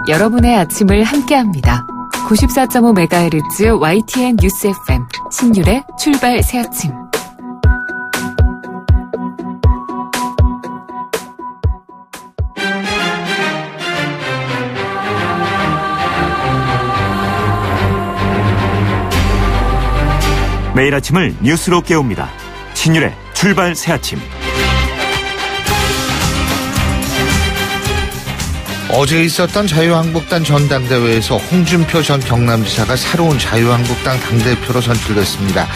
여러분의 아침을 함께합니다. 94.5MHz YTN 뉴스 FM 신율의 출발 새아침. 매일 아침을 뉴스로 깨웁니다. 신율의 출발 새아침. 어제 있었던 자유한국당 전당대회에서 홍준표 전 경남지사가 새로운 자유한국당 당대표로 선출됐습니다.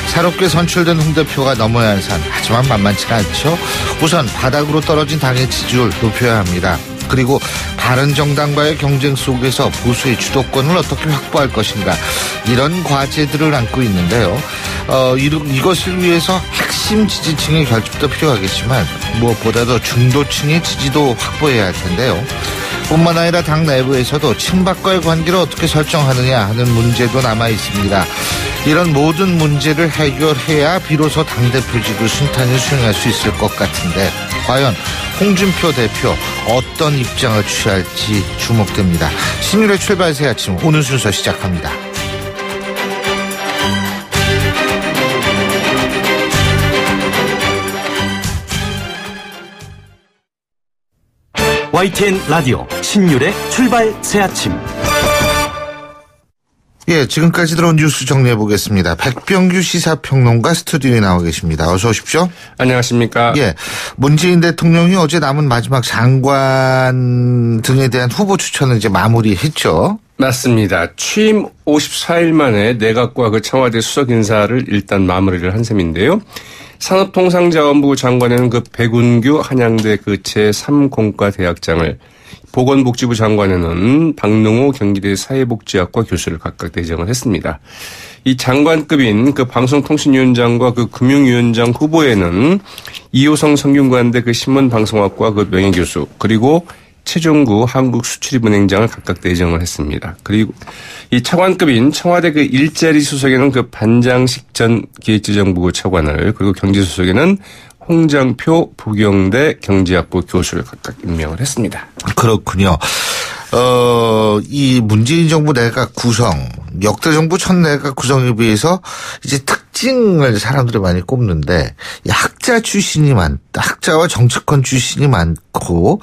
새롭게 선출된 홍 대표가 넘어야 할 산, 하지만 만만치가 않죠. 우선 바닥으로 떨어진 당의 지지율 높여야 합니다. 그리고 바른정당과의 경쟁 속에서 보수의 주도권을 어떻게 확보할 것인가, 이런 과제들을 안고 있는데요. 이것을 위해서 핵심 지지층의 결집도 필요하겠지만 무엇보다도 중도층의 지지도 확보해야 할 텐데요. 뿐만 아니라 당 내부에서도 친박과의 관계를 어떻게 설정하느냐 하는 문제도 남아 있습니다. 이런 모든 문제를 해결해야 비로소 당대표직을 순탄히 수행할 수 있을 것 같은데, 과연 홍준표 대표 어떤 입장을 취할지 주목됩니다. 신율의 출발 새 아침, 오늘 순서 시작합니다. YTN 라디오 신율의 출발 새아침. 예, 지금까지 들어온 뉴스 정리해 보겠습니다. 백병규 시사평론가 스튜디오에 나와 계십니다. 어서 오십시오. 안녕하십니까. 예, 문재인 대통령이 어제 남은 마지막 장관 등에 대한 후보 추천을 이제 마무리했죠. 맞습니다. 취임 54일 만에 내각과 그 청와대 수석 인사를 일단 마무리를 한 셈인데요. 산업통상자원부 장관에는 그 백운규 한양대 그 제3공과 대학장을, 보건복지부 장관에는 박능호 경기대 사회복지학과 교수를 각각 내정을 했습니다. 이 장관급인 그 방송통신위원장과 그 금융위원장 후보에는 이호성 성균관대 그 신문방송학과 그 명예교수, 그리고 최종구 한국수출입은행장을 각각 내정을 했습니다. 그리고 이 차관급인 청와대 그 일자리 수석에는 그 반장식 전 기획재정부 차관을, 그리고 경제수석에는 홍장표 부경대 경제학부 교수를 각각 임명을 했습니다. 그렇군요. 이 문재인 정부 내각 구성, 역대 정부 첫 내각 구성에 비해서 이제 특징을 사람들이 많이 꼽는데, 학자 출신이 학자와 정치권 출신이 많고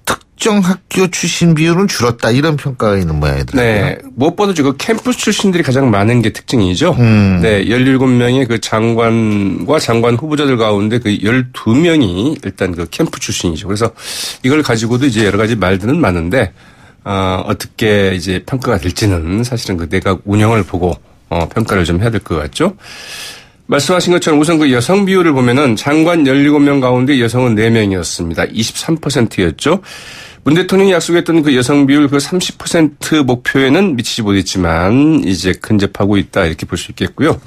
특정 학교 출신 비율은 줄었다, 이런 평가가 있는 모양이더라고요. 네. 무엇보다 그 캠퍼스 출신들이 가장 많은 게 특징이죠. 네. 17명의 그 장관과 장관 후보자들 가운데 그 12명이 일단 그 캠프 출신이죠. 그래서 이걸 가지고도 이제 여러 가지 말들은 많은데, 어떻게 이제 평가가 될지는 사실은 그 내각 운영을 보고, 평가를 좀 해야 될 것 같죠. 말씀하신 것처럼 우선 그 여성 비율을 보면은 장관 17명 가운데 여성은 4명이었습니다. 23%였죠. 문 대통령이 약속했던 그 여성 비율 그 30% 목표에는 미치지 못했지만 이제 근접하고 있다, 이렇게 볼 수 있겠고요.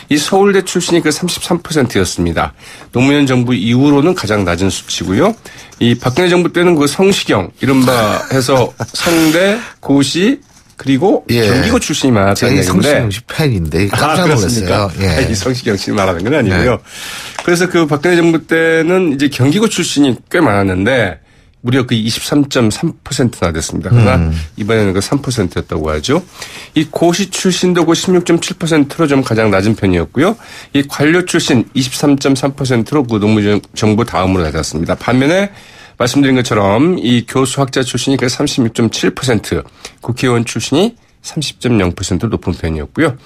이 서울대 출신이 그 33%였습니다. 노무현 정부 이후로는 가장 낮은 수치고요. 이 박근혜 정부 때는 그 성시경, 이른바 해서 성대, 고시, 그리고 예, 경기고 출신이 많았다는 얘기인데. 성시경 씨 팬인데 깜짝 놀랐어요. 예. 이 성시경 씨 말하는 건 아니고요. 예. 그래서 그 박근혜 정부 때는 이제 경기고 출신이 꽤 많았는데 무려 그 23.3%나 됐습니다. 그러나 이번에는 그 3%였다고 하죠. 이 고시 출신도 그 16.7%로 좀 가장 낮은 편이었고요. 이 관료 출신 23.3%로 그 노무현 정부 다음으로 낮았습니다. 반면에 말씀드린 것처럼 이 교수 학자 출신이 그 36.7%, 국회의원 출신이 30.0% 높은 편이었고요.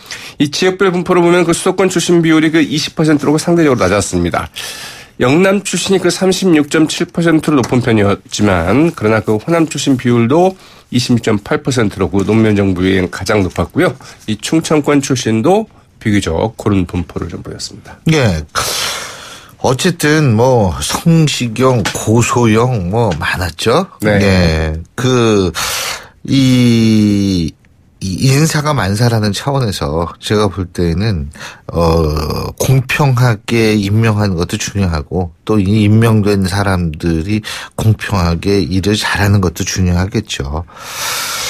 이 지역별 분포를 보면 그 수도권 출신 비율이 그 20%로 상대적으로 낮았습니다. 영남 출신이 그 36.7%로 높은 편이었지만, 그러나 그 호남 출신 비율도 26.8%로 그 노무현 정부에 가장 높았고요. 이 충청권 출신도 비교적 고른 분포를 좀 보였습니다. 예. 어쨌든 성시경, 고소영 많았죠. 네. 예. 이 인사가 만사라는 차원에서 제가 볼 때는 공평하게 임명하는 것도 중요하고, 또 이 임명된 사람들이 공평하게 일을 잘하는 것도 중요하겠죠.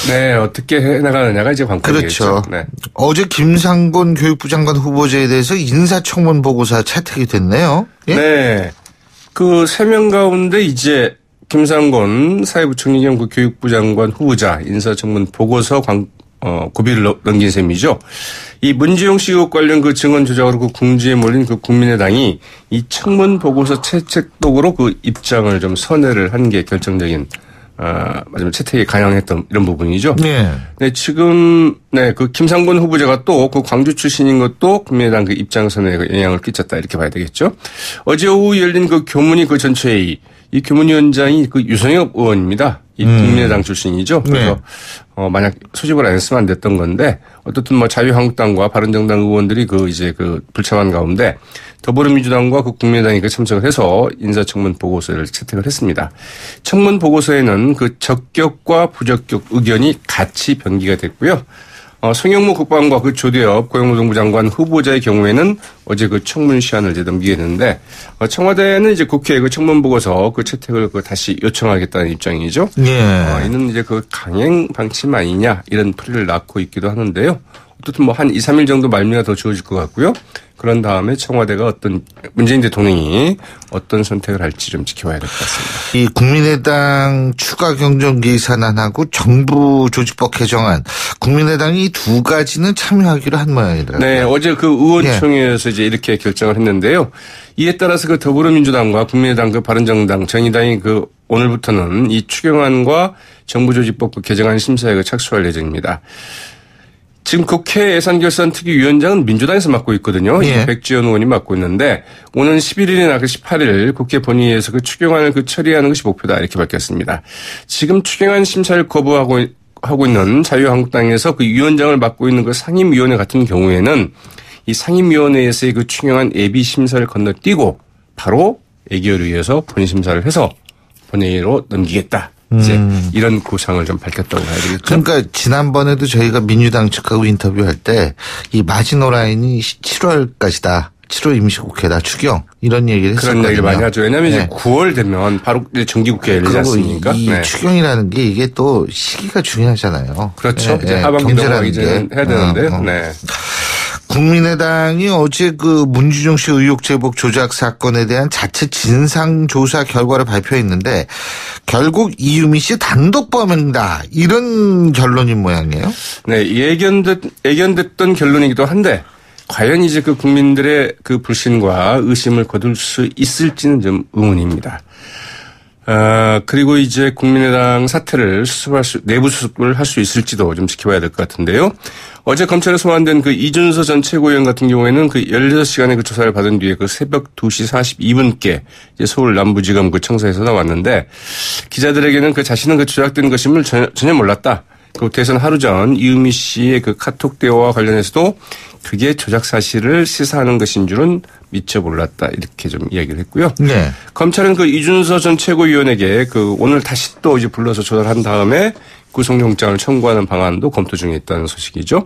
네, 어떻게 해나가느냐가 이제 관건이겠죠. 그렇죠. 네. 어제 김상곤 교육부 장관 후보자에 대해서 인사청문 보고서 채택이 됐네요. 예? 네. 그 3명 가운데 이제 김상곤 사회부총리 겸 그 교육부 장관 후보자 인사청문 보고서 고비를 넘긴 셈이죠. 이 문지용 씨 의혹 관련 그 증언 조작으로 그 궁지에 몰린 그 국민의당이 이 청문 보고서 채택독으로 그 입장을 좀 선회를 한 게 결정적인 마지막 채택에 관여했던 이런 부분이죠. 네. 네, 지금, 그 김상곤 후보자가 또 그 광주 출신인 것도 국민의당 그 입장 선회에 영향을 끼쳤다 이렇게 봐야 되겠죠. 어제 오후 열린 그 교문위 그 전체회의, 이 교문위원장이 그 유성엽 의원입니다. 이 국민의당 출신이죠. 그래서 네. 만약 소집을 안 했으면 안 됐던 건데 어떻든 뭐 자유한국당과 바른정당 의원들이 그 이제 그 불참한 가운데 더불어민주당과 그 국민의당이 그 참석을 해서 인사청문 보고서를 채택을 했습니다. 청문 보고서에는 그 적격과 부적격 의견이 같이 변기가 됐고요. 송영무 국방과 그 조대엽 고용노동부 장관 후보자의 경우에는 어제 그 청문 시한을 이제 넘기게 됐는데 청와대는 이제 국회에 그 청문 보고서 그 채택을 그 다시 요청하겠다는 입장이죠. 예. 이는 이제 그 강행 방침 아니냐 이런 풀이를 낳고 있기도 하는데요. 어쨌든 뭐 한 2, 3일 정도 말미가 더 주어질 것 같고요. 그런 다음에 청와대가 문재인 대통령이 어떤 선택을 할지 좀 지켜봐야 될 것 같습니다. 이 국민의당 추가 경정 예산안하고 정부 조직법 개정안, 국민의당이 이 두 가지는 참여하기로 한 모양이더라고요. 네, 어제 그 의원총회에서 이제 이렇게 결정을 했는데요. 이에 따라서 그 더불어민주당과 국민의당, 그 바른정당, 정의당이 그 오늘부터는 이 추경안과 정부 조직법 그 개정안 심사에 그 착수할 예정입니다. 지금 국회 예산결산특위위원장은 민주당에서 맡고 있거든요. 예. 백지원 의원이 맡고 있는데 오는 11일이나 그 18일 국회 본회의에서 그 추경안을 그 처리하는 것이 목표다 이렇게 밝혔습니다. 지금 추경안 심사를 거부하고 있는 자유한국당에서 그 위원장을 맡고 있는 그 상임위원회 같은 경우에는 이 상임위원회에서의 그 추경안 예비 심사를 건너뛰고 바로 애결을 위해서 본인 심사를 해서 본회의로 넘기겠다. 이제 이런 구상을 좀 밝혔다고 해야 되겠죠. 그러니까 지난번에도 저희가 민주당 측하고 인터뷰할 때 이 마지노 라인이 7월까지다. 7월 임시국회다. 추경. 이런 얘기를 했었거든요. 그런 얘기를 많이 하죠. 왜냐하면 이제 9월 되면 바로 정기국회가 열리지 않습니까? 이 추경이라는 게 이게 또 시기가 중요하잖아요. 그렇죠. 이제 하반기 넘어가기 전에 해야 되는데요. 네. 국민의당이 어제 그 문주정 씨 의혹 제복 조작 사건에 대한 자체 진상조사 결과를 발표했는데 결국 이유미 씨 단독 범행이다. 이런 결론인 모양이에요. 네. 예견됐던 결론이기도 한데 과연 이제 그 국민들의 그 불신과 의심을 거둘 수 있을지는 좀 의문입니다. 그리고 이제 국민의당 사태를 내부 수습을 할 수 있을지도 좀 지켜봐야 될 것 같은데요. 어제 검찰에 소환된 그 이준서 전 최고위원 같은 경우에는 그 16시간의 그 조사를 받은 뒤에 그 새벽 2시 42분께 이제 서울 남부지검 그 청사에서 나왔는데 기자들에게는 그 자신은 그 조작된 것임을 전혀 몰랐다. 그 대선 하루 전 이유미 씨의 그 카톡 대화와 관련해서도 그게 조작 사실을 시사하는 것인 줄은 미처 몰랐다. 이렇게 좀 이야기를 했고요. 네. 검찰은 그 이준서 전 최고위원에게 그 오늘 다시 또 이제 불러서 조사를 한 다음에 구속영장을 청구하는 방안도 검토 중에 있다는 소식이죠.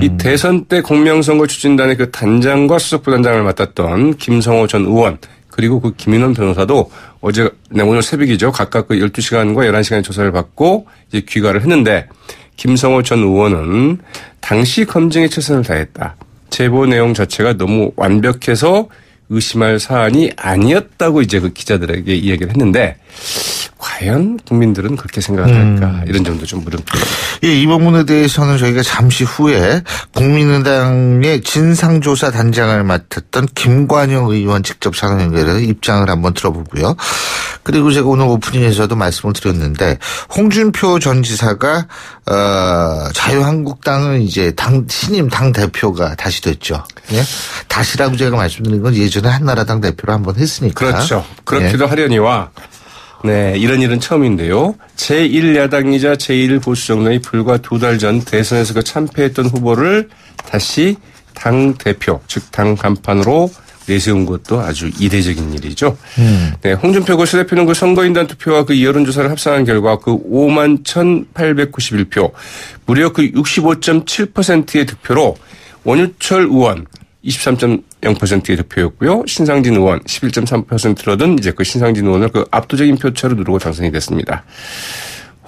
이 대선 때 공명선거 추진단의 그 단장과 수석부단장을 맡았던 김성호 전 의원 그리고 그 김인원 변호사도 오늘 새벽이죠. 각각 그 12시간과 11시간의 조사를 받고 이제 귀가를 했는데 김성호 전 의원은 당시 검증에 최선을 다했다. 제보 내용 자체가 너무 완벽해서 의심할 사안이 아니었다고 이제 그 기자들에게 이야기를 했는데 과연 국민들은 그렇게 생각을 할까 이런 점도 좀 물음표입니다. 예, 이 부분에 대해서는 저희가 잠시 후에 국민의당의 진상조사 단장을 맡았던 김관영 의원 직접 전화 연결해서 입장을 한번 들어보고요. 그리고 제가 오늘 오프닝에서도 말씀을 드렸는데 홍준표 전 지사가 자유한국당은 이제 신임 당 대표가 다시 됐죠. 예? 다시라고 제가 말씀드린 건 예전에 한나라당 대표로 한번 했으니까. 그렇죠. 그렇기도 하려니와 네, 이런 일은 처음인데요. 제1야당이자 제1보수 정당이 불과 2달 전 대선에서 그 참패했던 후보를 다시 당 대표, 즉 당 간판으로 내세운 것도 아주 이례적인 일이죠. 네, 홍준표 그 수대표는 그 선거인단 투표와 그 여론조사를 합산한 결과 그 51,891표, 무려 그 65.7%의 득표로 원유철 의원 23.0%의 득표였고요. 신상진 의원 11.3%를 얻은 이제 그 신상진 의원을 그 압도적인 표차로 누르고 당선이 됐습니다.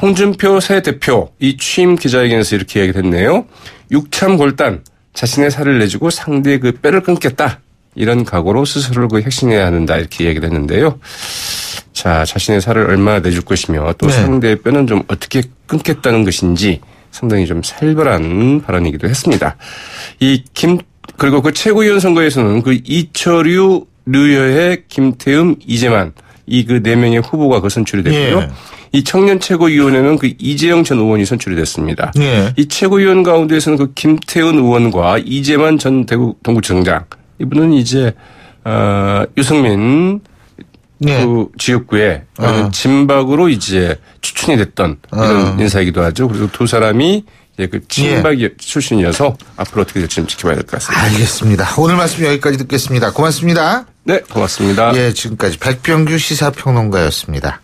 홍준표 새 대표 이 취임 기자회견에서 이렇게 이야기를 했네요. 육참골단 자신의 살을 내주고 상대의 그 뼈를 끊겠다. 이런 각오로 스스로를 그 혁신해야 한다 이렇게 이야기를 했는데요. 자, 자신의 살을 얼마나 내줄 것이며 또 네. 상대의 뼈는 좀 어떻게 끊겠다는 것인지 상당히 좀 살벌한 발언이기도 했습니다. 그리고 그 최고위원 선거에서는 그 이철유, 류여혜, 김태흠, 이재만 이 그 4명의 후보가 선출이 됐고요. 예. 이 청년 최고위원회는 그 이재영 전 의원이 선출이 됐습니다. 예. 이 최고위원 가운데에서는 그 김태훈 의원과 이재만 전 대구 동구청장 이분은 이제 유승민 예. 그 지역구에 진박으로 이제 추천이 됐던 이런 인사이기도 하죠. 그리고 두 사람이 이제 그 친박 출신이어서 앞으로 어떻게 될지 좀 지켜봐야 될 것 같습니다. 알겠습니다. 오늘 말씀 여기까지 듣겠습니다. 고맙습니다. 네, 고맙습니다. 예, 지금까지 백병규 시사평론가였습니다.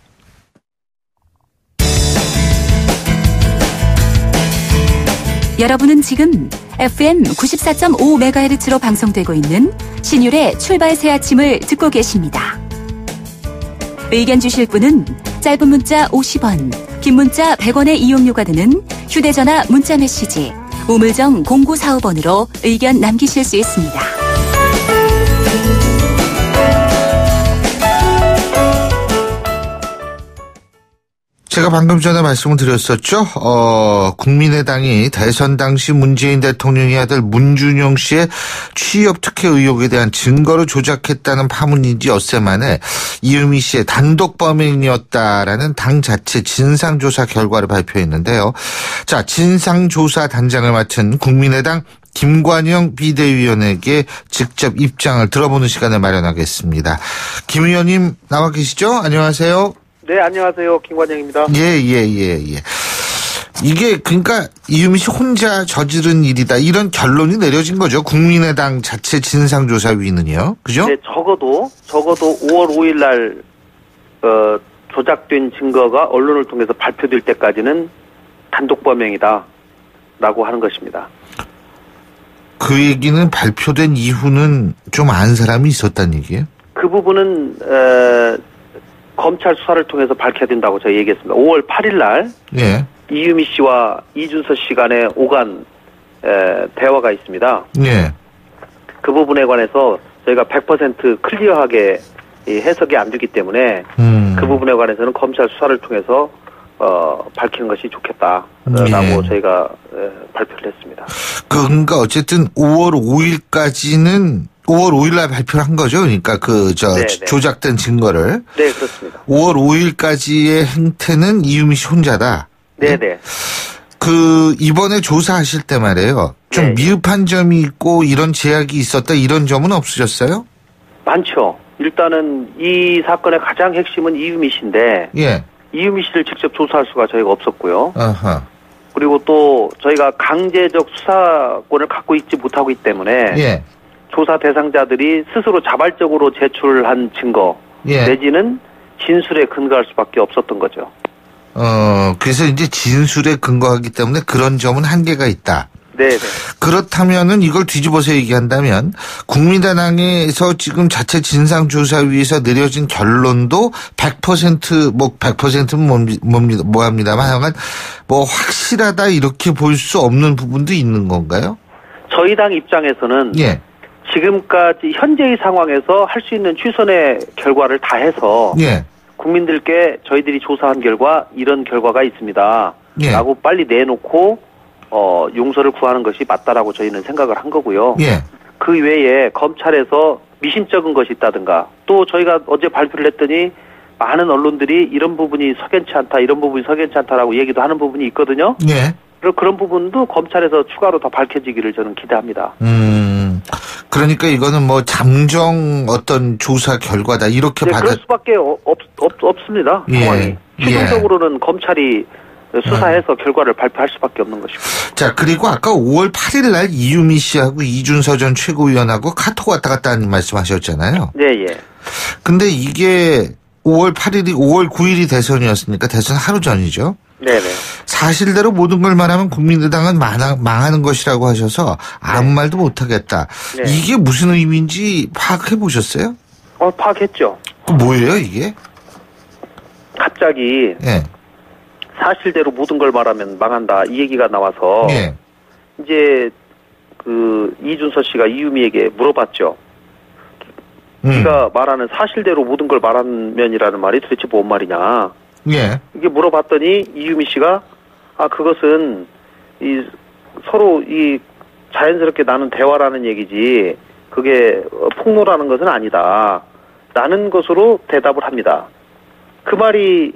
여러분은 지금 FM 94.5MHz로 방송되고 있는 신율의 출발 새 아침을 듣고 계십니다. 의견 주실 분은 짧은 문자 50원, 긴 문자 100원의 이용료가 드는 휴대전화 문자 메시지 우물정 0945번으로 의견 남기실 수 있습니다. 제가 방금 전에 말씀을 드렸었죠. 국민의당이 대선 당시 문재인 대통령의 아들 문준용 씨의 취업 특혜 의혹에 대한 증거를 조작했다는 파문인지 엿새 만에 이유미 씨의 단독 범행이었다라는 당 자체 진상조사 결과를 발표했는데요. 자, 진상조사 단장을 맡은 국민의당 김관영 비대위원에게 직접 입장을 들어보는 시간을 마련하겠습니다. 김 의원님 나와 계시죠? 안녕하세요. 네, 안녕하세요. 김관영입니다. 예. 이게 그러니까 이유미 씨 혼자 저지른 일이다. 이런 결론이 내려진 거죠. 국민의당 자체 진상조사위는요. 그죠? 네, 적어도 5월 5일 날 조작된 증거가 언론을 통해서 발표될 때까지는 단독 범행이다. 라고 하는 것입니다. 그 얘기는 발표된 이후는 좀 안 사람이 있었단 얘기예요? 그 부분은 검찰 수사를 통해서 밝혀야 된다고 저희 얘기했습니다. 5월 8일 날 예. 이유미 씨와 이준서 씨 간의 오간 대화가 있습니다. 예. 그 부분에 관해서 저희가 100% 클리어하게 해석이 안 되기 때문에 그 부분에 관해서는 검찰 수사를 통해서 밝히는 것이 좋겠다라고 예. 저희가 발표를 했습니다. 그러니까 어쨌든 5월 5일 날 발표를 한 거죠. 그러니까 네네. 조작된 증거를. 네, 그렇습니다. 5월 5일까지의 행태는 이유미 씨 혼자다. 네네. 이번에 조사하실 때 말이에요. 좀 네. 미흡한 점이 있고 이런 제약이 있었다 이런 점은 없으셨어요? 많죠. 일단은 이 사건의 가장 핵심은 이유미 씨인데 예. 이유미 씨를 직접 조사할 수가 저희가 없었고요. 아하. 그리고 또 저희가 강제적 수사권을 갖고 있지 못하고 있기 때문에 예. 조사 대상자들이 스스로 자발적으로 제출한 증거 예. 내지는 진술에 근거할 수밖에 없었던 거죠. 그래서 이제 진술에 근거하기 때문에 그런 점은 한계가 있다. 네네. 그렇다면은 이걸 뒤집어서 얘기한다면 국민의당에서 지금 자체 진상조사위에서 내려진 결론도 100%는 뭐합니다만 하여간 뭐 확실하다 이렇게 볼 수 없는 부분도 있는 건가요? 저희 당 입장에서는 예. 지금까지 현재의 상황에서 할 수 있는 최선의 결과를 다해서 예. 국민들께 저희들이 조사한 결과 이런 결과가 있습니다. 예. 라고 빨리 내놓고 용서를 구하는 것이 맞다라고 저희는 생각을 한 거고요. 예. 그 외에 검찰에서 미심쩍은 것이 있다든가 또 저희가 어제 발표를 했더니 많은 언론들이 이런 부분이 석연치 않다, 이런 부분이 석연치 않다라고 얘기도 하는 부분이 있거든요. 예. 그리고 그런 부분도 검찰에서 추가로 더 밝혀지기를 저는 기대합니다. 그러니까 이거는 뭐 잠정 어떤 조사 결과다 이렇게 네, 그럴 수밖에 없습니다. 예. 상황이. 최종적으로는 검찰이 수사해서 결과를 발표할 수밖에 없는 것이고. 자, 그리고 아까 5월 8일 날 이유미 씨하고 이준서 전 최고위원하고 카톡 왔다 갔다 하는 말씀하셨잖아요. 네, 예. 근데 이게 5월 9일이 대선이었으니까 대선 하루 전이죠. 네네. 사실대로 모든 걸 말하면 국민의당은 망하는 것이라고 하셔서 아무 말도 못하겠다. 네. 이게 무슨 의미인지 파악해 보셨어요? 파악했죠. 뭐예요 이게? 갑자기 예. 사실대로 모든 걸 말하면 망한다 이 얘기가 나와서 예. 이제 그 이준서 씨가 이유미에게 물어봤죠. 네가 말하는 사실대로 모든 걸 말하면이라는 말이 도대체 뭔 말이냐. 예. 이게 물어봤더니 이유미 씨가 그것은 서로 자연스럽게 나눈 대화라는 얘기지 그게 폭로라는 것은 아니다. 라는 것으로 대답을 합니다. 그 말이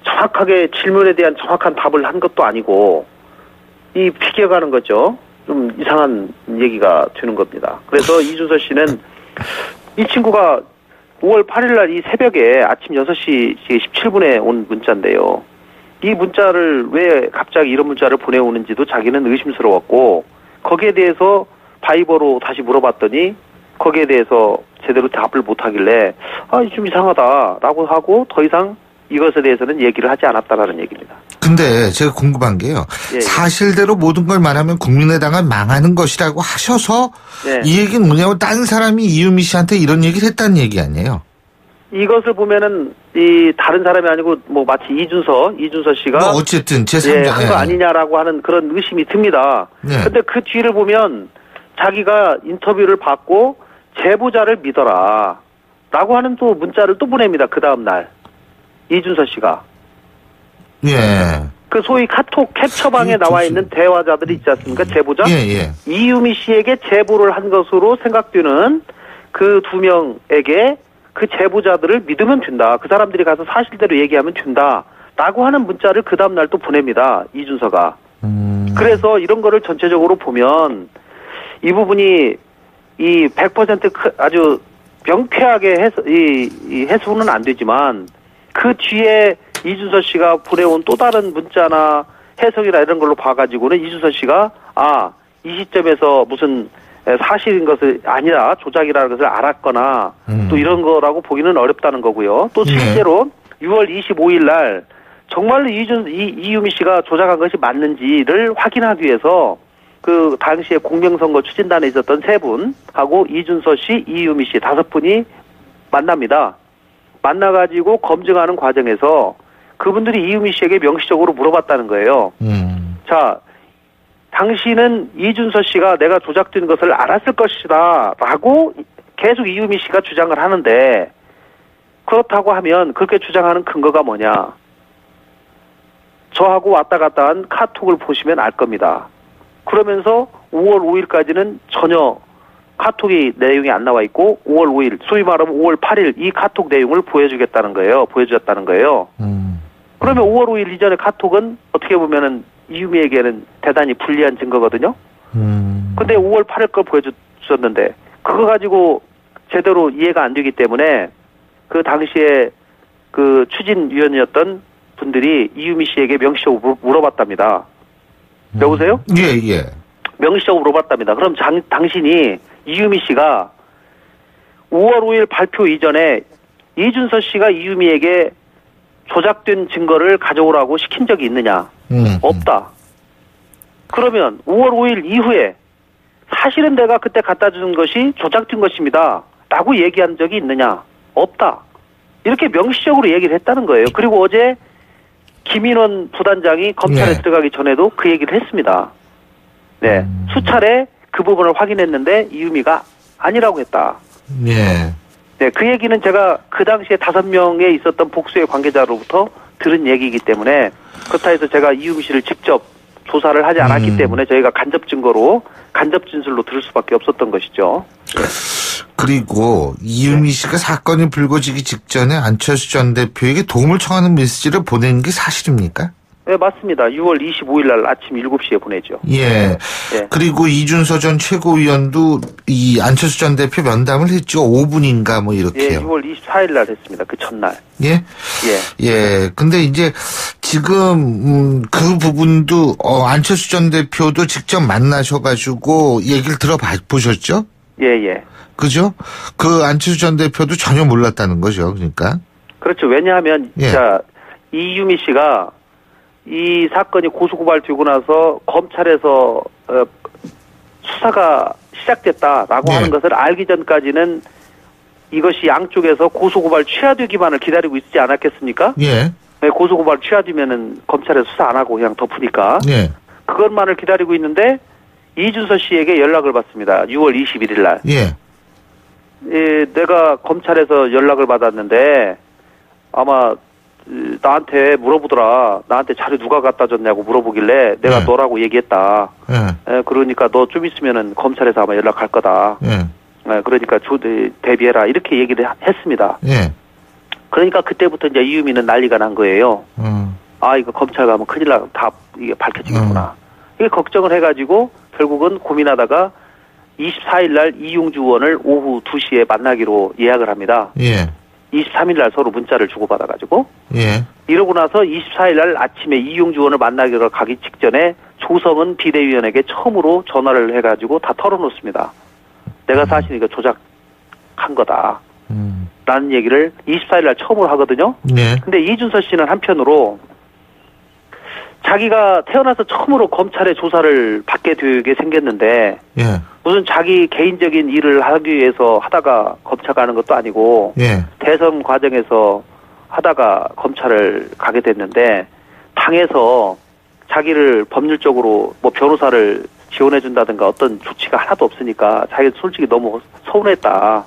정확하게 질문에 대한 정확한 답을 한 것도 아니고 비껴가는 거죠. 좀 이상한 얘기가 되는 겁니다. 그래서 이준서 씨는 이 친구가 5월 8일 날 이 새벽에 아침 6시 17분에 온 문자인데요. 이 문자를 왜 갑자기 이런 문자를 보내오는지도 자기는 의심스러웠고 거기에 대해서 바이버로 다시 물어봤더니 거기에 대해서 제대로 답을 못하길래 좀 이상하다라고 하고 더 이상 이것에 대해서는 얘기를 하지 않았다라는 얘기입니다. 근데 제가 궁금한 게요. 예. 사실대로 모든 걸 말하면 국민의당은 망하는 것이라고 하셔서 예. 이 얘기는 뭐냐면 다른 사람이 이유미 씨한테 이런 얘기를 했다는 얘기 아니에요? 이것을 보면은 다른 사람이 아니고 마치 이준서 씨가 어쨌든 제3자 한 거 아니냐라고 하는 그런 의심이 듭니다. 그런데 그 뒤를 보면 자기가 인터뷰를 받고 제보자를 믿어라 라고 하는 또 문자를 또 보냅니다. 그 다음 날 이준서 씨가 그 소위 카톡 캡처방에 나와 있는 대화자들이 있지 않습니까? 제보자 이유미 씨에게 제보를 한 것으로 생각되는 그 2명에게 그 제보자들을 믿으면 된다. 그 사람들이 가서 사실대로 얘기하면 된다. 라고 하는 문자를 그 다음날 또 보냅니다. 이준서가. 그래서 이런 거를 전체적으로 보면 이 부분이 100% 아주 명쾌하게 해석은 안 되지만 그 뒤에 이준서 씨가 보내온 또 다른 문자나 해석이나 이런 걸로 봐가지고는 이준서 씨가 이 시점에서 무슨 사실인 것을 아니라 조작이라는 것을 알았거나 또 이런 거라고 보기는 어렵다는 거고요. 또 실제로 6월 25일 날 정말로 이유미 씨가 조작한 것이 맞는지를 확인하기 위해서 그 당시에 공명선거 추진단에 있었던 3분하고 이준서 씨, 이유미 씨 5분이 만납니다. 만나가지고 검증하는 과정에서 그분들이 이유미 씨에게 명시적으로 물어봤다는 거예요. 자, 당신은 이준서 씨가 내가 조작된 것을 알았을 것이다 라고 계속 이유미 씨가 주장을 하는데 그렇다고 하면 그렇게 주장하는 근거가 뭐냐. 저하고 왔다 갔다 한 카톡을 보시면 알 겁니다. 그러면서 5월 5일까지는 전혀 카톡이 내용이 안 나와 있고 5월 5일, 소위 말하면 5월 8일 이 카톡 내용을 보여주셨다는 거예요. 그러면 5월 5일 이전의 카톡은 어떻게 보면은 이유미에게는 대단히 불리한 증거거든요. 근데 5월 8일 걸 보여주셨는데 그거 가지고 제대로 이해가 안 되기 때문에 그 당시에 그 추진위원이었던 분들이 이유미 씨에게 명시적으로 물어봤답니다. 여보세요? 예. 명시적으로 물어봤답니다. 그럼 당신이 이유미 씨가 5월 5일 발표 이전에 이준서 씨가 이유미에게 조작된 증거를 가져오라고 시킨 적이 있느냐? 없다. 그러면 5월 5일 이후에 사실은 내가 그때 갖다 준 것이 조작된 것입니다. 라고 얘기한 적이 있느냐? 없다. 이렇게 명시적으로 얘기를 했다는 거예요. 그리고 어제 김인원 부단장이 검찰에 들어가기 전에도 그 얘기를 했습니다. 네. 수차례 그 부분을 확인했는데 이유미가 아니라고 했다. 네. 그 얘기는 제가 그 당시에 5명에 있었던 복수의 관계자로부터 들은 얘기이기 때문에 그렇다 해서 제가 이유미 씨를 직접 조사를 하지 않았기 때문에 저희가 간접 증거로 간접 진술로 들을 수밖에 없었던 것이죠. 그리고 이유미 씨가 사건이 불거지기 직전에 안철수 전 대표에게 도움을 청하는 메시지를 보낸 게 사실입니까? 네, 맞습니다. 6월 25일 날 아침 7시에 보내죠. 예. 그리고 이준서 전 최고위원도 이 안철수 전 대표 면담을 했죠. 5분인가 뭐 이렇게요. 예, 6월 24일 날 했습니다. 그 전날. 예? 예. 근데 이제 지금 그 부분도 안철수 전 대표도 직접 만나셔가지고 얘기를 들어보셨죠? 예. 그죠? 그 안철수 전 대표도 전혀 몰랐다는 거죠. 그러니까. 그렇죠. 왜냐하면 자, 이유미 씨가 이 사건이 고소고발되고 나서 검찰에서 수사가 시작됐다라고 하는 것을 알기 전까지는 이것이 양쪽에서 고소고발 취하되기만을 기다리고 있지 않았겠습니까? 네, 고소고발 취하되면은 검찰에 수사 안 하고 그냥 덮으니까. 그것만을 기다리고 있는데 이준서 씨에게 연락을 받습니다. 6월 21일 날. 내가 검찰에서 연락을 받았는데 아마 나한테 물어보더라. 나한테 자료 누가 갖다 줬냐고 물어보길래 내가 너라고 얘기했다. 그러니까 너 좀 있으면은 검찰에서 아마 연락할 거다. 그러니까 대비해라 이렇게 얘기를 했습니다. 그러니까 그때부터 이제 이유미는 난리가 난 거예요. 이거 검찰 가면 큰일 나, 다 이게 밝혀지겠구나. 이게 걱정을 해가지고 결국은 고민하다가 24일 날 이용주 의원을 오후 2시에 만나기로 예약을 합니다. 23일 날 서로 문자를 주고받아가지고. 이러고 나서 24일 날 아침에 이용주 의원을 만나기로 가기 직전에 조성은 비대위원에게 처음으로 전화를 해가지고 다 털어놓습니다. 내가 사실 이거 조작한 거다. 라는 얘기를 24일 날 처음으로 하거든요. 근데 이준서 씨는 한편으로 자기가 태어나서 처음으로 검찰의 조사를 받게 되게 생겼는데 무슨 자기 개인적인 일을 하기 위해서 하다가 검찰 가는 것도 아니고 대선 과정에서 하다가 검찰을 가게 됐는데 당에서 자기를 법률적으로 뭐 변호사를 지원해준다든가 어떤 조치가 하나도 없으니까 자기가 솔직히 너무 서운했다.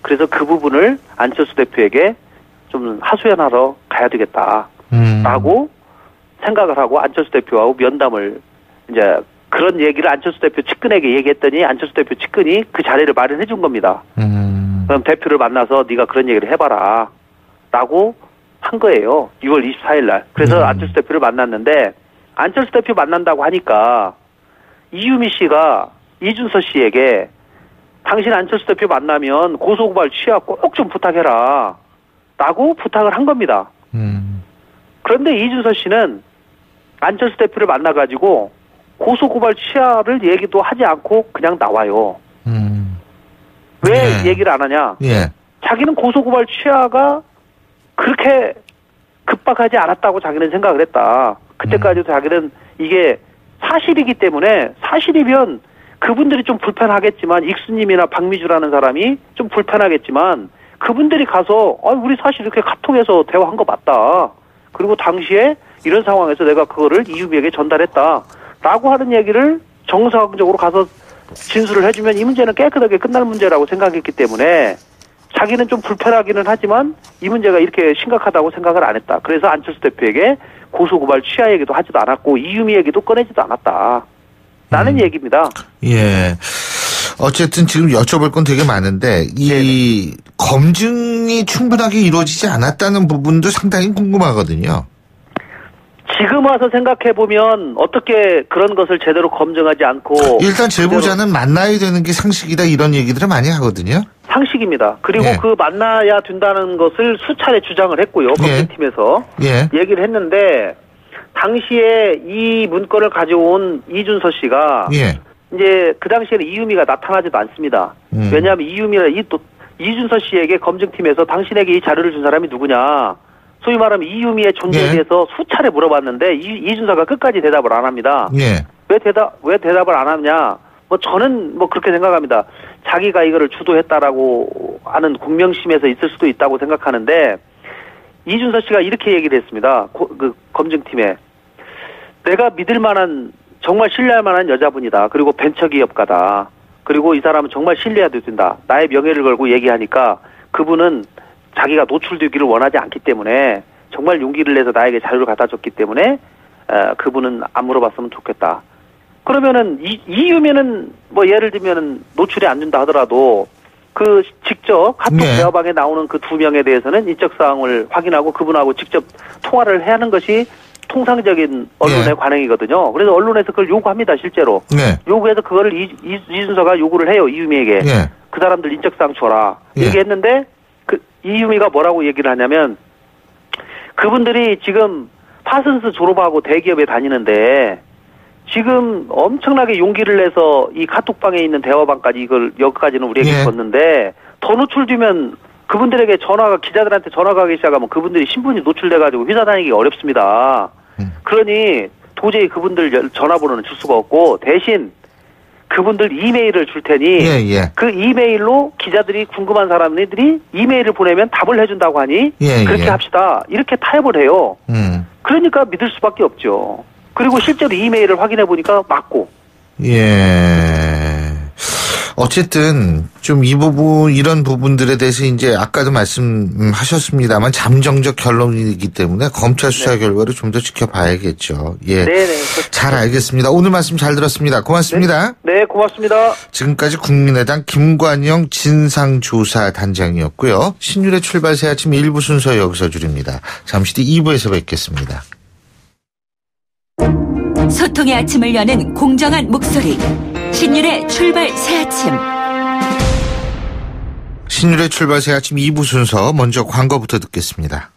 그래서 그 부분을 안철수 대표에게 좀 하소연하러 가야 되겠다. 라고 생각을 하고 안철수 대표하고 면담을 이제 그런 얘기를 안철수 대표 측근에게 얘기했더니 안철수 대표 측근이 그 자리를 마련해 준 겁니다. 그럼 대표를 만나서 네가 그런 얘기를 해봐라. 라고 한 거예요. 6월 24일 날. 그래서 안철수 대표를 만났는데 안철수 대표 만난다고 하니까 이유미 씨가 이준서 씨에게 당신 안철수 대표 만나면 고소고발 취하 꼭 좀 부탁해라. 라고 부탁을 한 겁니다. 그런데 이준서 씨는 안철수 대표를 만나가지고 고소고발 취하를 얘기도 하지 않고 그냥 나와요. 왜 얘기를 안 하냐? 자기는 고소고발 취하가 그렇게 급박하지 않았다고 자기는 생각을 했다. 그때까지도 자기는 이게 사실이기 때문에 사실이면 그분들이 좀 불편하겠지만 익수님이나 박미주라는 사람이 좀 불편하겠지만 그분들이 가서 우리 사실 이렇게 카톡에서 대화한 거 맞다. 그리고 당시에 이런 상황에서 내가 그거를 이유미에게 전달했다. 라고 하는 얘기를 정상적으로 가서 진술을 해주면 이 문제는 깨끗하게 끝날 문제라고 생각했기 때문에 자기는 좀 불편하기는 하지만 이 문제가 이렇게 심각하다고 생각을 안 했다. 그래서 안철수 대표에게 고소고발 취하 얘기도 하지도 않았고 이유미 얘기도 꺼내지도 않았다. 라는 얘기입니다. 어쨌든 지금 여쭤볼 건 되게 많은데 이 검증이 충분하게 이루어지지 않았다는 부분도 상당히 궁금하거든요. 지금 와서 생각해보면 어떻게 그런 것을 제대로 검증하지 않고 일단 제보자는 만나야 되는 게 상식이다 이런 얘기들을 많이 하거든요. 상식입니다. 그리고 그 만나야 된다는 것을 수차례 주장을 했고요. 검증팀에서 얘기를 했는데 당시에 이 문건을 가져온 이준서 씨가 이제 그 당시에는 이유미가 나타나지도 않습니다. 왜냐하면 이준서 씨에게 검증팀에서 당신에게 이 자료를 준 사람이 누구냐. 소위 말하면 이유미의 존재에 대해서 수차례 물어봤는데 이준서가 끝까지 대답을 안 합니다. 왜 대답을 안 하냐? 저는 그렇게 생각합니다. 자기가 이거를 주도했다라고 하는 공명심에서 있을 수도 있다고 생각하는데 이준서 씨가 이렇게 얘기를 했습니다. 그 검증팀에 내가 믿을 만한 정말 신뢰할 만한 여자분이다. 그리고 벤처기업가다. 그리고 이 사람은 정말 신뢰해도 된다. 나의 명예를 걸고 얘기하니까 그분은 자기가 노출되기를 원하지 않기 때문에 정말 용기를 내서 나에게 자료를 갖다 줬기 때문에 그분은 안 물어봤으면 좋겠다. 그러면은 이유면은 예를 들면은 노출이 안 된다 하더라도 그 직접 카톡 대화방에 나오는 그 두 명에 대해서는 인적 사항을 확인하고 그분하고 직접 통화를 해야 하는 것이 통상적인 언론의 관행이거든요. 그래서 언론에서 그걸 요구합니다, 실제로. 요구해서 그거를 이준서가 요구를 해요, 이유미에게. 그 사람들 인적 사항 줘라. 얘기했는데 이유미가 뭐라고 얘기를 하냐면 그분들이 지금 파슨스 졸업하고 대기업에 다니는데 지금 엄청나게 용기를 내서 이 카톡방에 있는 대화방까지 여기까지는 우리에게 줬는데 더 노출되면 그분들에게 기자들한테 전화가 가기 시작하면 그분들이 신분이 노출돼가지고 회사 다니기 어렵습니다. 그러니 도저히 그분들 전화번호는 줄 수가 없고 대신 그분들 이메일을 줄 테니 그 이메일로 기자들이 궁금한 사람들이 이메일을 보내면 답을 해준다고 하니 그렇게 합시다. 이렇게 타협을 해요. 그러니까 믿을 수밖에 없죠. 그리고 실제로 이메일을 확인해 보니까 맞고. 어쨌든 좀 이 부분 이런 부분들에 대해서 이제 아까도 말씀하셨습니다만 잠정적 결론이기 때문에 검찰 수사 네. 결과를 좀 더 지켜봐야겠죠. 예. 네네. 잘 알겠습니다. 오늘 말씀 잘 들었습니다. 고맙습니다. 네, 고맙습니다. 지금까지 국민의당 김관영 진상조사단장이었고요. 신율의 출발 새 아침 1부 순서 여기서 줄입니다. 잠시 뒤 2부에서 뵙겠습니다. 소통의 아침을 여는 공정한 목소리. 신율의 출발 새 아침. 신율의 출발 새 아침 2부 순서 먼저 광고부터 듣겠습니다.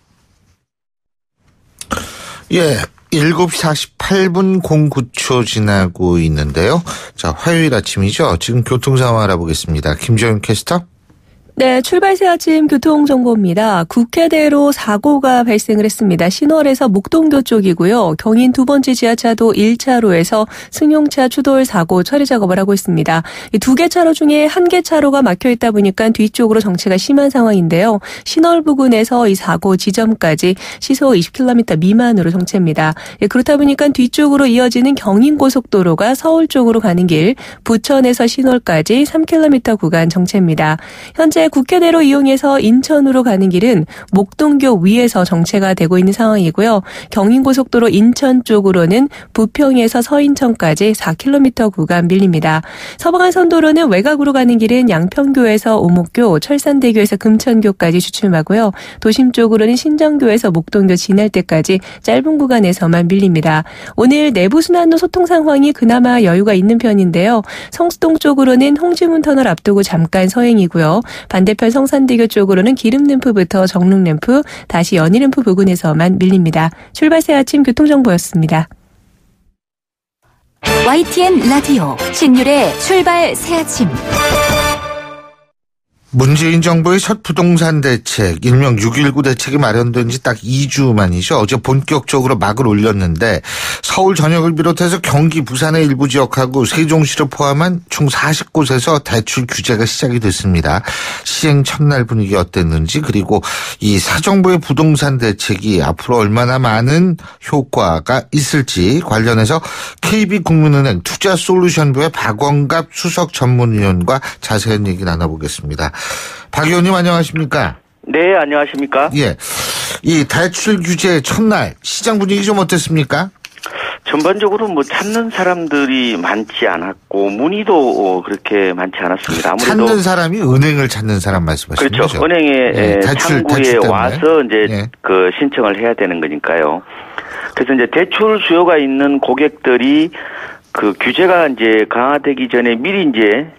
예, 7시 48분 09초 지나고 있는데요. 자, 화요일 아침이죠. 지금 교통 상황 알아보겠습니다. 김정윤 캐스터. 네, 출발 새 아침 교통정보입니다. 국회대로 사고가 발생을 했습니다. 신월에서 목동교 쪽이고요. 경인 두 번째 지하차도 1차로에서 승용차 추돌 사고 처리 작업을 하고 있습니다. 이 두 개 차로 중에 한 개 차로가 막혀 있다 보니까 뒤쪽으로 정체가 심한 상황인데요. 신월 부근에서 이 사고 지점까지 시속 20km 미만으로 정체입니다. 그렇다 보니까 뒤쪽으로 이어지는 경인고속도로가 서울 쪽으로 가는 길, 부천에서 신월까지 3km 구간 정체입니다. 현재 국회대로 이용해서 인천으로 가는 길은 목동교 위에서 정체가 되고 있는 상황이고요. 경인고속도로 인천 쪽으로는 부평에서 서인천까지 4km 구간 밀립니다. 서방안선도로는 외곽으로 가는 길은 양평교에서 오목교, 철산대교에서 금천교까지 주춤하고요. 도심 쪽으로는 신정교에서 목동교 지날 때까지 짧은 구간에서만 밀립니다. 오늘 내부순환로 소통 상황이 그나마 여유가 있는 편인데요. 성수동 쪽으로는 홍지문 터널 앞두고 잠깐 서행이고요. 반대편 성산대교 쪽으로는 기름램프부터 정릉램프, 다시 연희램프 부근에서만 밀립니다. 출발 새 아침 교통정보였습니다. YTN 라디오 신율의 출발 새 아침. 문재인 정부의 첫 부동산 대책, 일명 6.19 대책이 마련된 지 딱 2주 만이죠. 어제 본격적으로 막을 올렸는데 서울 전역을 비롯해서 경기, 부산의 일부 지역하고 세종시를 포함한 총 40곳에서 대출 규제가 시작이 됐습니다. 시행 첫날 분위기 어땠는지, 그리고 이 새 정부의 부동산 대책이 앞으로 얼마나 많은 효과가 있을지 관련해서 KB국민은행 투자솔루션부의 박원갑 수석 전문위원과 자세한 얘기 나눠보겠습니다. 박 의원님 안녕하십니까? 네, 안녕하십니까? 예, 이 대출 규제 첫날 시장 분위기 좀 어땠습니까? 전반적으로 뭐 찾는 사람들이 많지 않았고 문의도 그렇게 많지 않았습니다. 아무래도 찾는 사람이 은행을 찾는 사람 말씀하시는 그렇죠. 거죠? 은행에 예, 창구에 와서 이제 예. 그 신청을 해야 되는 거니까요. 그래서 이제 대출 수요가 있는 고객들이 그 규제가 이제 강화되기 전에 미리 이제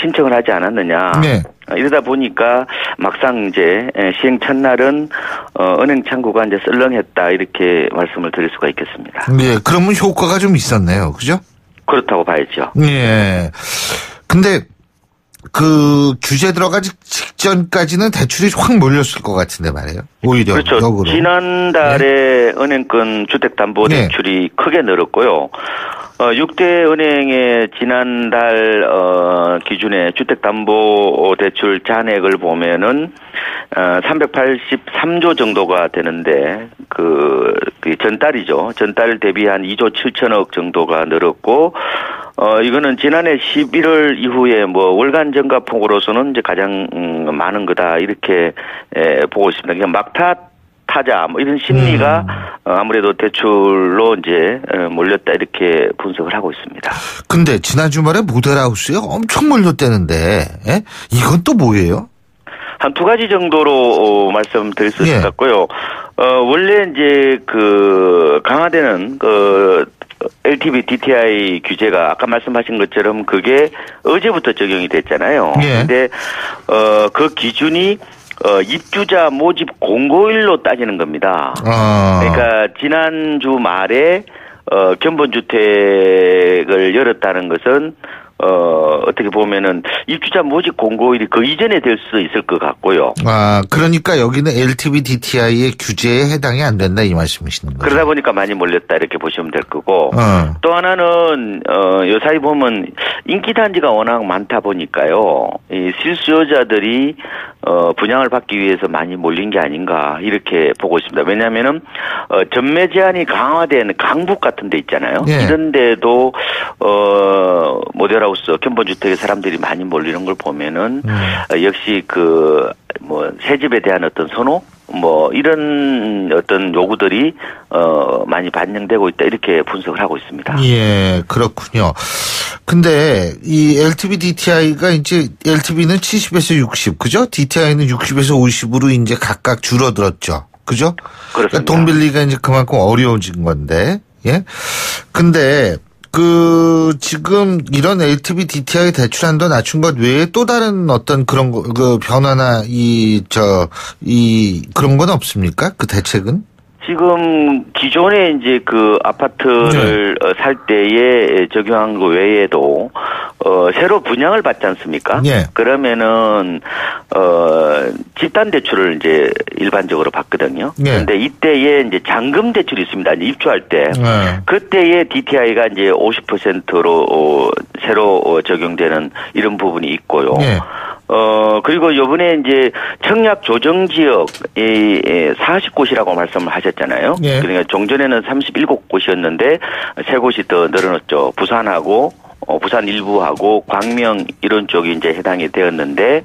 신청을 하지 않았느냐. 네. 이러다 보니까 막상 이제 시행 첫날은 은행 창구가 이제 썰렁했다 이렇게 말씀을 드릴 수가 있겠습니다. 네, 그러면 효과가 좀 있었네요, 그죠? 그렇다고 봐야죠. 네. 근데 그 규제 들어가기 직전까지는 대출이 확 몰렸을 것 같은데 말이에요. 오히려 그렇죠. 역으로. 지난달에 네. 은행권 주택담보대출이 네. 크게 늘었고요. 6대 은행의 지난달 기준의 주택담보대출 잔액을 보면은 383조 정도가 되는데 그 전달이죠. 전달 대비 한 2조 7천억 정도가 늘었고 이거는 지난해 11월 이후에 뭐 월간 증가폭으로서는 이제 가장 많은 거다 이렇게 보고 있습니다. 그냥 막타자 뭐 이런 심리가 아무래도 대출로 이제 몰렸다 이렇게 분석을 하고 있습니다. 근데 지난 주말에 모델하우스에 엄청 몰렸다는데 이건 또 뭐예요? 한 두 가지 정도로 말씀드릴 수 있을 것 같고요. 원래 이제 그 강화되는 그 LTV DTI 규제가 아까 말씀하신 것처럼 그게 어제부터 적용이 됐잖아요. 근데 그 기준이 입주자 모집 공고일로 따지는 겁니다. 그러니까 지난주 말에 견본주택을 열었다는 것은 어떻게 보면은 입주자 모집 공고일이 그 이전에 될 수 있을 것 같고요. 그러니까 여기는 LTV DTI의 규제에 해당이 안 된다 이 말씀이시는 거죠. 그러다 보니까 많이 몰렸다 이렇게 보시면 될 거고. 또 하나는 요사이 보면 인기 단지가 워낙 많다 보니까요. 이 실수요자들이 분양을 받기 위해서 많이 몰린 게 아닌가 이렇게 보고 있습니다. 왜냐하면은 전매 제한이 강화된 강북 같은 데 있잖아요. 예. 이런 데도 모델하우스 펜트하우스, 견본주택에 사람들이 많이 몰리는 걸 보면은 역시 새 집에 대한 어떤 선호, 이런 어떤 요구들이 많이 반영되고 있다 이렇게 분석을 하고 있습니다. 예, 그렇군요. 근데 이 LTV DTI가 이제 LTV는 70에서 60, 그죠? DTI는 60에서 50으로 이제 각각 줄어들었죠. 그죠? 그렇습니다. 그러니까 돈 빌리기가 이제 그만큼 어려워진 건데, 예. 근데 지금 이런 LTV DTI 대출 한도 낮춘 것 외에 또 다른 어떤 그런 변화나 그런 건 없습니까? 그 대책은? 지금 기존에 이제 아파트를 살 때에 적용한 거 외에도 새로 분양을 받지 않습니까? 예. 그러면은 집단 대출을 이제 일반적으로 받거든요. 예. 그런데 이때에 이제 잔금 대출이 있습니다. 이제 입주할 때 그때의 DTI가 이제 50%로 새로 적용되는 이런 부분이 있고요. 예. 그리고 요번에 이제 청약 조정 지역이 40곳이라고 말씀을 하셨잖아요. 예. 그러니까 종전에는 37곳이었는데 3곳이 더 늘어났죠. 부산하고 부산 일부하고 광명 이런 쪽이 이제 해당이 되었는데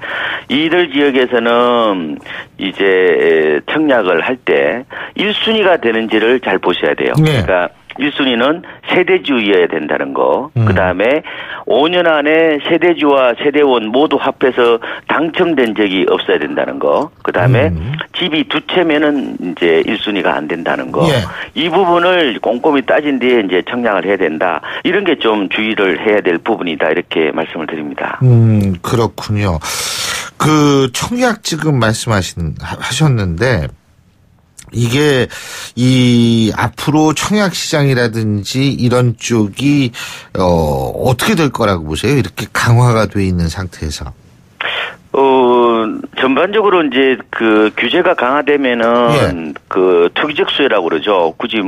이들 지역에서는 이제 청약을 할 때 1순위가 되는지를 잘 보셔야 돼요. 네. 그러니까 1순위는 세대주이어야 된다는 거. 그다음에 5년 안에 세대주와 세대원 모두 합해서 당첨된 적이 없어야 된다는 거. 그다음에 집이 두 채면은 이제 1순위가 안 된다는 거. 예. 이 부분을 꼼꼼히 따진 뒤에 이제 청약을 해야 된다. 이런 게 좀 주의를 해야 될 부분이다. 이렇게 말씀을 드립니다. 그렇군요. 청약 지금 하셨는데 이게 앞으로 청약 시장이라든지 이런 쪽이 어떻게 될 거라고 보세요? 이렇게 강화가 돼 있는 상태에서. 전반적으로 이제 규제가 강화되면은 투기적 수혜라고 그러죠. 굳이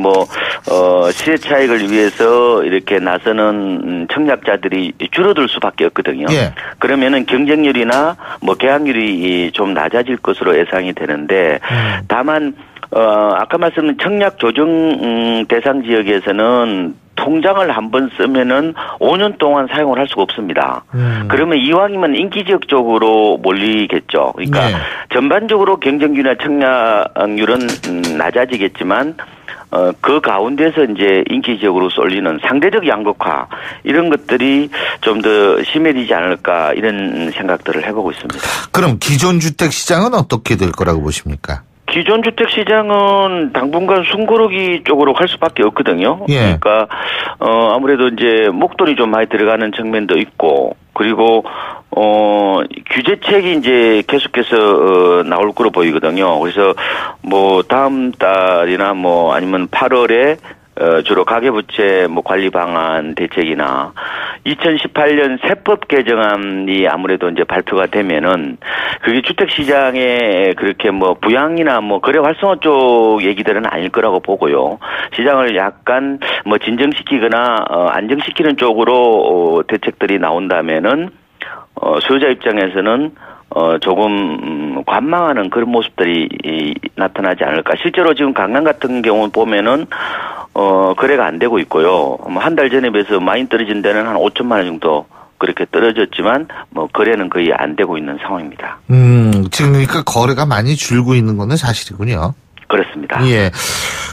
시세 차익을 위해서 이렇게 나서는 청약자들이 줄어들 수밖에 없거든요. 예. 그러면은 경쟁률이나 계약률이 좀 낮아질 것으로 예상이 되는데 다만 아까 말씀드린 청약 조정 대상 지역에서는 통장을 한번 쓰면은 5년 동안 사용을 할 수가 없습니다. 그러면 이왕이면 인기 지역 쪽으로 몰리겠죠. 그러니까 전반적으로 경쟁률이나 청약률은 낮아지겠지만 그 가운데서 이제 인기 지역으로 쏠리는 상대적 양극화 이런 것들이 좀 더 심해지지 않을까 이런 생각들을 해보고 있습니다. 그럼 기존 주택 시장은 어떻게 될 거라고 보십니까? 기존 주택 시장은 당분간 숨고르기 쪽으로 갈 수밖에 없거든요. 예. 그러니까 아무래도 이제 목돈이 좀 많이 들어가는 측면도 있고 그리고 규제책이 이제 계속해서 나올 거로 보이거든요. 그래서 다음 달이나 아니면 8월에 주로 가계부채 관리 방안 대책이나 2018년 세법 개정안이 아무래도 이제 발표가 되면은 그게 주택 시장에 그렇게 부양이나 거래 활성화 쪽 얘기들은 아닐 거라고 보고요. 시장을 약간 진정시키거나 안정시키는 쪽으로 대책들이 나온다면은 소유자 입장에서는 조금 관망하는 그런 모습들이 나타나지 않을까. 실제로 지금 강남 같은 경우 보면은 거래가 안 되고 있고요. 한 달 전에 비해서 많이 떨어진 데는 한 5천만 원 정도 그렇게 떨어졌지만 거래는 거의 안 되고 있는 상황입니다. 지금 그러니까 거래가 많이 줄고 있는 거는 사실이군요. 그렇습니다. 예.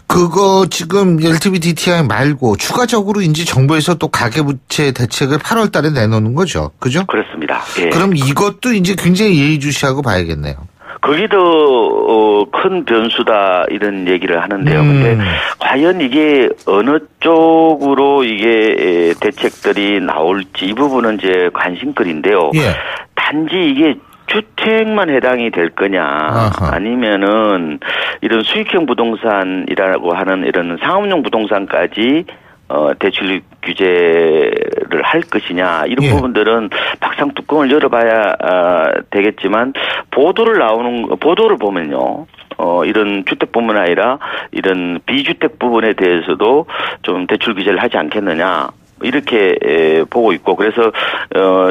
그거 지금 LTV DTI 말고 추가적으로 이제 정부에서 또 가계부채 대책을 8월 달에 내놓는 거죠. 그죠? 그렇습니다. 예. 그럼 이것도 이제 굉장히 예의주시하고 봐야겠네요. 그게 더 큰 변수다 이런 얘기를 하는데요. 근데 과연 이게 어느 쪽으로 이게 대책들이 나올지 이 부분은 이제 관심거리인데요. 예. 단지 이게 주택만 해당이 될 거냐 아하. 아니면은 이런 수익형 부동산이라고 하는 이런 상업용 부동산까지 대출 규제를 할 것이냐 이런 부분들은 막상 뚜껑을 열어봐야 되겠지만 보도를 보면요. 이런 주택뿐만 아니라 이런 비주택 부분에 대해서도 좀 대출 규제를 하지 않겠느냐 이렇게 보고 있고 그래서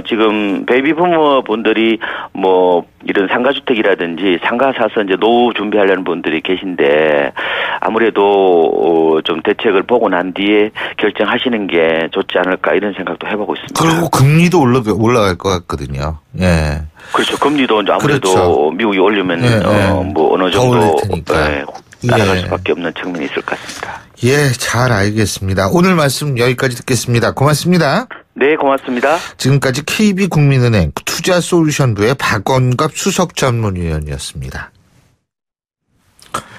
지금 베이비 부모 분들이 뭐 이런 상가주택이라든지 상가 사서 이제 노후 준비하려는 분들이 계신데 아무래도 좀 대책을 보고 난 뒤에 결정하시는 게 좋지 않을까 이런 생각도 해보고 있습니다. 그리고 금리도 올라갈 것 같거든요. 예. 그렇죠. 금리도 이제 아무래도 그렇죠. 미국이 올리면 뭐 어느 정도 따라갈 수밖에 없는 측면이 있을 것 같습니다. 예, 잘 알겠습니다. 오늘 말씀 여기까지 듣겠습니다. 고맙습니다. 네, 고맙습니다. 지금까지 KB국민은행 투자솔루션부의 박원갑 수석전문위원이었습니다.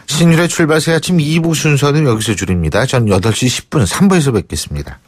신율의 출발 새 아침 2부 순서는 여기서 줄입니다. 전 8시 10분 3부에서 뵙겠습니다.